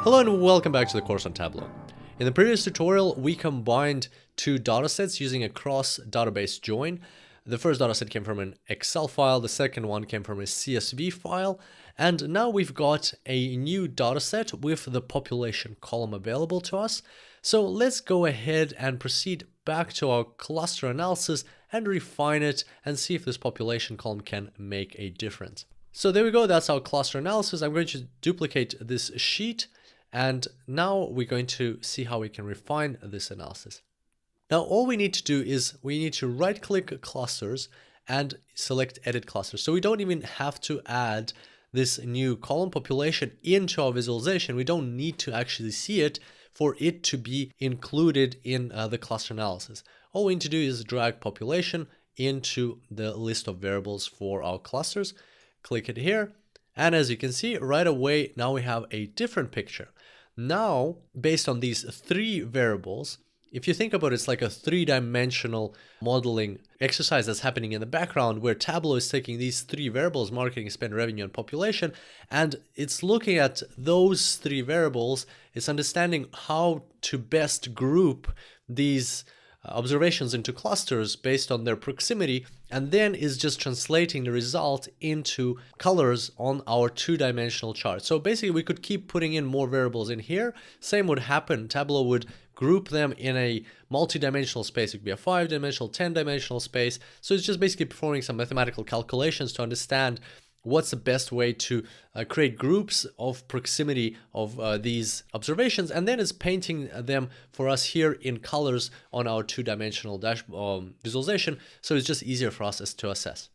Hello and welcome back to the course on Tableau. In the previous tutorial, we combined two datasets using a cross-database join. The first dataset came from an Excel file, the second one came from a CSV file, and now we've got a new dataset with the population column available to us. So let's go ahead and proceed back to our cluster analysis and refine it and see if this population column can make a difference. So there we go, that's our cluster analysis. I'm going to duplicate this sheet. And now we're going to see how we can refine this analysis. Now, all we need to do is we need to right-click clusters and select edit clusters. So we don't even have to add this new column population into our visualization. We don't need to actually see it for it to be included in the cluster analysis. All we need to do is drag population into the list of variables for our clusters. Click it here. And as you can see right away, now we have a different picture. Now, based on these three variables, if you think about it, it's like a three-dimensional modeling exercise that's happening in the background where Tableau is taking these three variables, marketing, spend, revenue, and population, and it's looking at those three variables. It's understanding how to best group these observations into clusters based on their proximity, and then is just translating the result into colors on our two-dimensional chart. So basically we could keep putting in more variables in here. Same would happen. Tableau would group them in a multi-dimensional space. It could be a 5-dimensional, 10-dimensional space. So it's just basically performing some mathematical calculations to understand what's the best way to create groups of proximity of these observations, and then it's painting them for us here in colors on our two-dimensional visualization, so it's just easier for us to assess.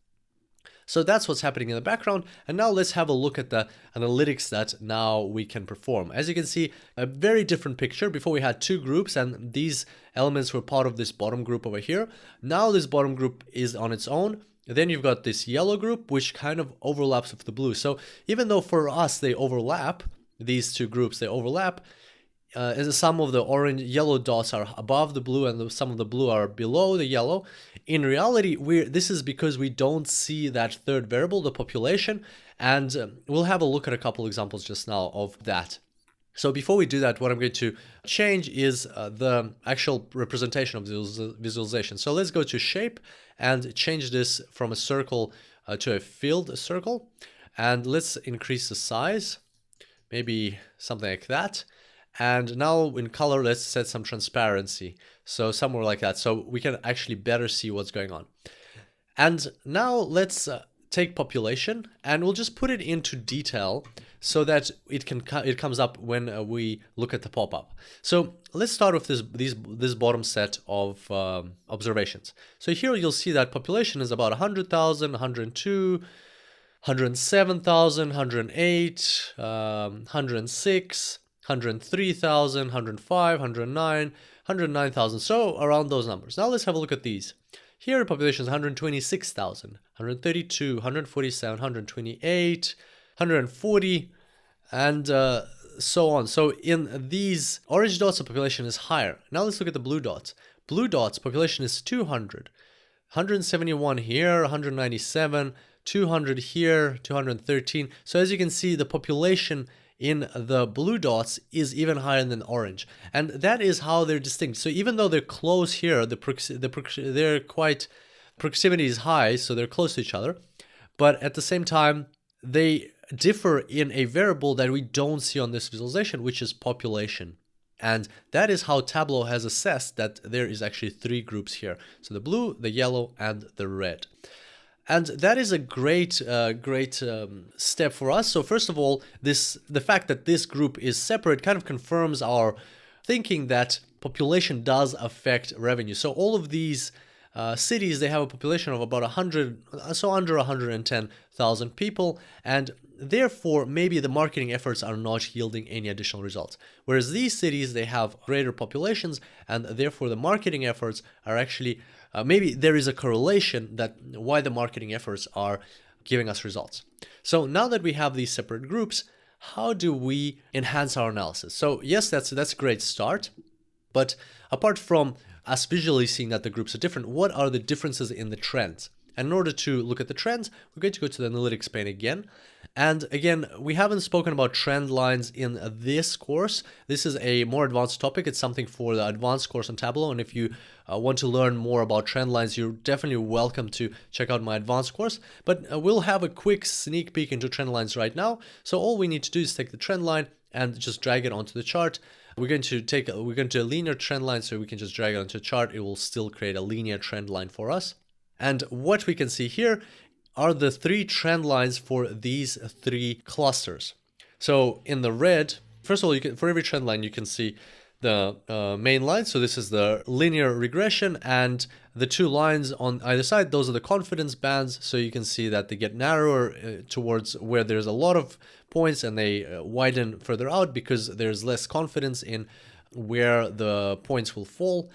So that's what's happening in the background, and now let's have a look at the analytics that now we can perform. As you can see, a very different picture. Before we had two groups, and these elements were part of this bottom group over here. Now this bottom group is on its own. Then you've got this yellow group, which kind of overlaps with the blue. So even though for us they overlap, these two groups, they overlap, as some of the orange, yellow dots are above the blue and some of the blue are below the yellow. In reality, this is because we don't see that third variable, the population, and we'll have a look at a couple examples just now of that. So before we do that, what I'm going to change is the actual representation of the visualization. So let's go to shape and change this from a circle to a filled circle. And let's increase the size, maybe something like that. And now in color, let's set some transparency. So somewhere like that, so we can actually better see what's going on. And now let's take population and we'll just put it into detail so that it comes up when we look at the pop-up. So let's start with this bottom set of observations. So here you'll see that population is about 100,000, 102, 107,000, 108, 106, 103,000, 105, 109, 109,000. So around those numbers. Now let's have a look at these. Here population is 126,000, 132, 147, 128, 140, and so on. So in these orange dots, the population is higher. Now let's look at the blue dots. Blue dots, population is 200, 171 here, 197, 200 here, 213. So as you can see, the population in the blue dots is even higher than orange, and that is how they're distinct. So even though they're close here, proximity is high, so they're close to each other, but at the same time they differ in a variable that we don't see on this visualization, which is population. And that is how Tableau has assessed that there is actually three groups here. So the blue, the yellow, and the red. And that is a great step for us. So first of all, the fact that this group is separate kind of confirms our thinking that population does affect revenue. So all of these cities, they have a population of about 100, so under 110,000 people, and therefore maybe the marketing efforts are not yielding any additional results. Whereas these cities, they have greater populations, and therefore the marketing efforts are actually maybe there is a correlation that why the marketing efforts are giving us results. So now that we have these separate groups, how do we enhance our analysis? So yes, that's a great start, but apart from us visually seeing that the groups are different, what are the differences in the trends? And in order to look at the trends, we're going to go to the analytics pane again, And again, we haven't spoken about trend lines in this course. This is a more advanced topic. It's something for the advanced course on Tableau. And if you want to learn more about trend lines, you're definitely welcome to check out my advanced course. But we'll have a quick sneak peek into trend lines right now. So all we need to do is take the trend line and just drag it onto the chart. We're going to a linear trend line, so we can just drag it onto the chart. It will still create a linear trend line for us. And what we can see here are the 3 trend lines for these 3 clusters. So in the red, first of all, for every trend line, you can see the main line. So this is the linear regression, and the 2 lines on either side, those are the confidence bands. So you can see that they get narrower towards where there's a lot of points, and they widen further out because there's less confidence in where the points will fall.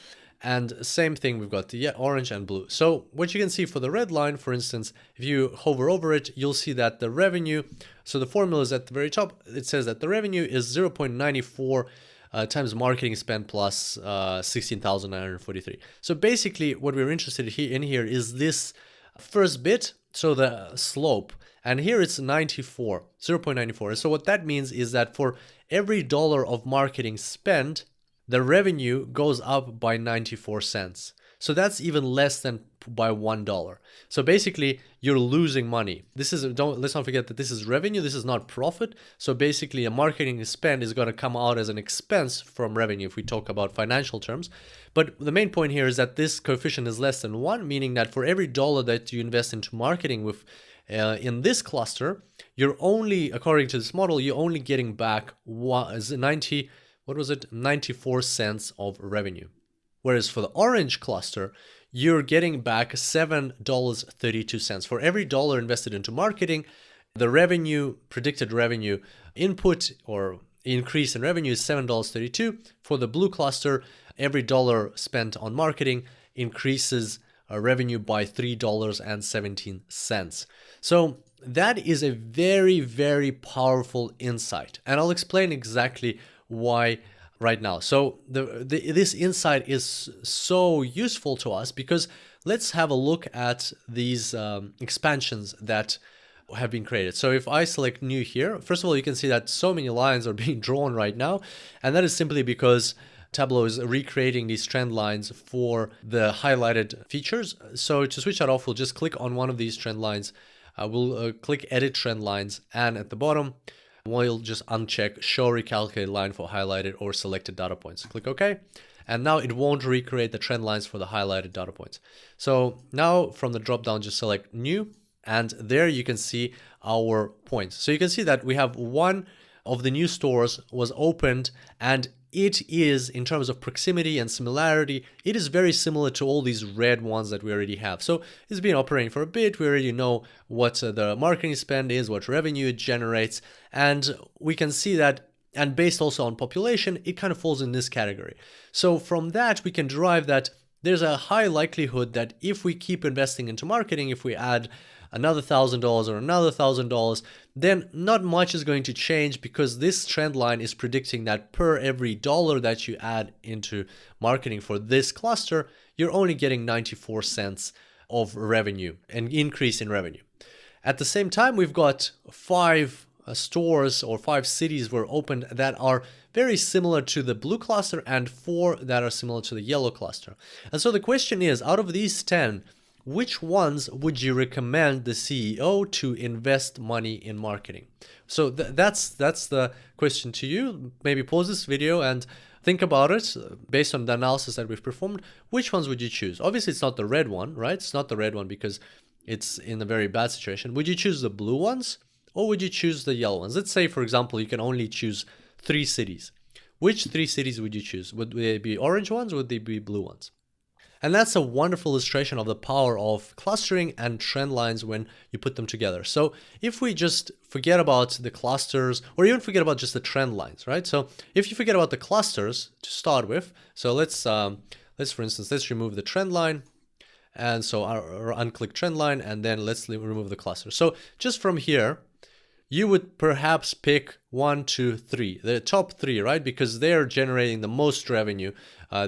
And same thing, we've got the orange and blue. So what you can see for the red line, for instance, if you hover over it, you'll see that the revenue, so the formula is at the very top. It says that the revenue is 0.94 times marketing spend plus 16,943. So basically what we're interested in here is this first bit, so the slope. And here it's 94, 0.94. So what that means is that for every dollar of marketing spent, the revenue goes up by 94 cents. So that's even less than by $1. So basically you're losing money. Let's not forget that this is revenue, this is not profit. So basically a marketing spend is going to come out as an expense from revenue if we talk about financial terms. But the main point here is that this coefficient is less than 1, meaning that for every dollar that you invest into marketing with in this cluster, you're only, according to this model, you're only getting back 94 cents of revenue. Whereas for the orange cluster, you're getting back $7.32. For every dollar invested into marketing, the revenue, predicted revenue input or increase in revenue is $7.32. For the blue cluster, every dollar spent on marketing increases revenue by $3.17. So that is a very, very powerful insight. And I'll explain exactly why right now. So this insight is so useful to us because let's have a look at these expansions that have been created. So if I select new here, first of all, you can see that so many lines are being drawn right now. And that is simply because Tableau is recreating these trend lines for the highlighted features. So to switch that off, we'll just click on one of these trend lines. We'll click edit trend lines, and at the bottom, we'll just uncheck show recalculated line for highlighted or selected data points. Click OK. And now it won't recreate the trend lines for the highlighted data points. So now from the drop down, just select new, and there you can see our points. So you can see that we have one of the new stores was opened, and it is, in terms of proximity and similarity, it is very similar to all these red ones that we already have. So it's been operating for a bit. We already know what the marketing spend is, what revenue it generates, and we can see that, and based also on population, it kind of falls in this category. So from that, we can derive that there's a high likelihood that if we keep investing into marketing, if we add another $1,000 or another $1,000, then not much is going to change because this trend line is predicting that per every dollar that you add into marketing for this cluster, you're only getting 94 cents of revenue, an increase in revenue. At the same time, we've got 5 stores or 5 cities were opened that are very similar to the blue cluster and 4 that are similar to the yellow cluster. And so the question is, out of these 10, which ones would you recommend the CEO to invest money in marketing? So that's the question to you. Maybe pause this video and think about it based on the analysis that we've performed. Which ones would you choose? Obviously, it's not the red one, right? It's not the red one because it's in a very bad situation. Would you choose the blue ones or would you choose the yellow ones? Let's say, for example, you can only choose 3 cities. Which 3 cities would you choose? Would they be orange ones or would they be blue ones? And that's a wonderful illustration of the power of clustering and trend lines when you put them together. So if we just forget about the clusters or even forget about just the trend lines, right? So if you forget about the clusters to start with, so let's for instance, let's remove the trend line. And so our unclick trend line, and then let's remove the cluster. So just from here, you would perhaps pick 1, 2, 3, the top 3, right? Because they're generating the most revenue,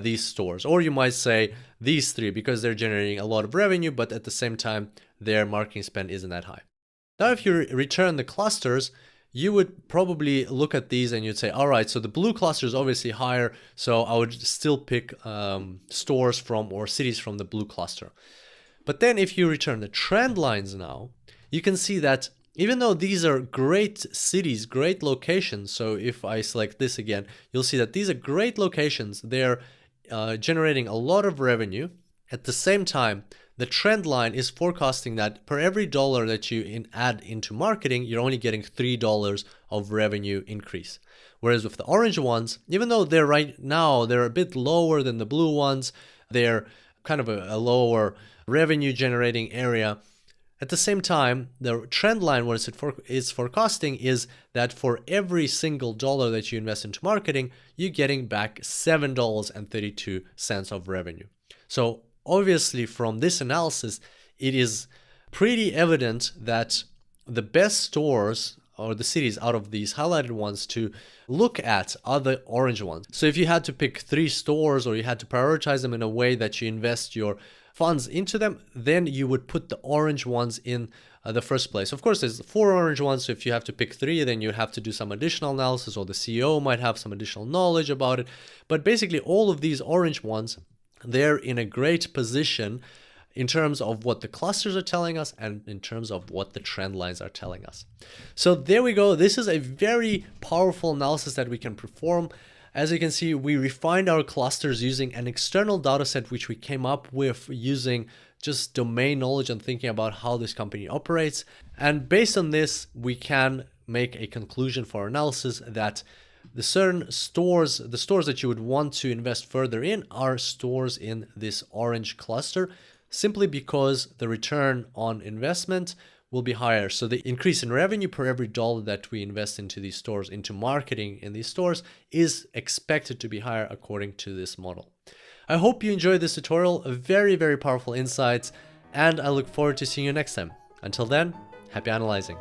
these stores. Or you might say these 3 because they're generating a lot of revenue, but at the same time, their marketing spend isn't that high. Now, if you return the clusters, you would probably look at these and you'd say, all right, so the blue cluster is obviously higher, so I would still pick stores from or cities from the blue cluster. But then if you return the trend lines now, you can see that even though these are great cities, great locations, so if I select this again, you'll see that these are great locations. They're generating a lot of revenue. At the same time, the trend line is forecasting that per every dollar that you add into marketing, you're only getting $3 of revenue increase. Whereas with the orange ones, even though they're right now, they're a bit lower than the blue ones, they're kind of a lower revenue generating area. At the same time, the trend line, what it's forecasting is that for every single dollar that you invest into marketing, you're getting back $7.32 of revenue. So obviously from this analysis, it is pretty evident that the best stores or the cities out of these highlighted ones to look at are the orange ones. So if you had to pick 3 stores or you had to prioritize them in a way that you invest your funds into them, then you would put the orange ones in the first place. Of course, there's 4 orange ones, so if you have to pick 3, then you have to do some additional analysis, or the CEO might have some additional knowledge about it. But basically, all of these orange ones, they're in a great position in terms of what the clusters are telling us and in terms of what the trend lines are telling us. So there we go. This is a very powerful analysis that we can perform. As you can see, we refined our clusters using an external data set, which we came up with using just domain knowledge and thinking about how this company operates. And based on this, we can make a conclusion for our analysis that the certain stores, the stores that you would want to invest further in are stores in this orange cluster, simply because the return on investment will be higher. So the increase in revenue per every dollar that we invest into these stores, into marketing in these stores, is expected to be higher according to this model. I hope you enjoyed this tutorial, very, very powerful insights, and I look forward to seeing you next time. Until then, happy analyzing.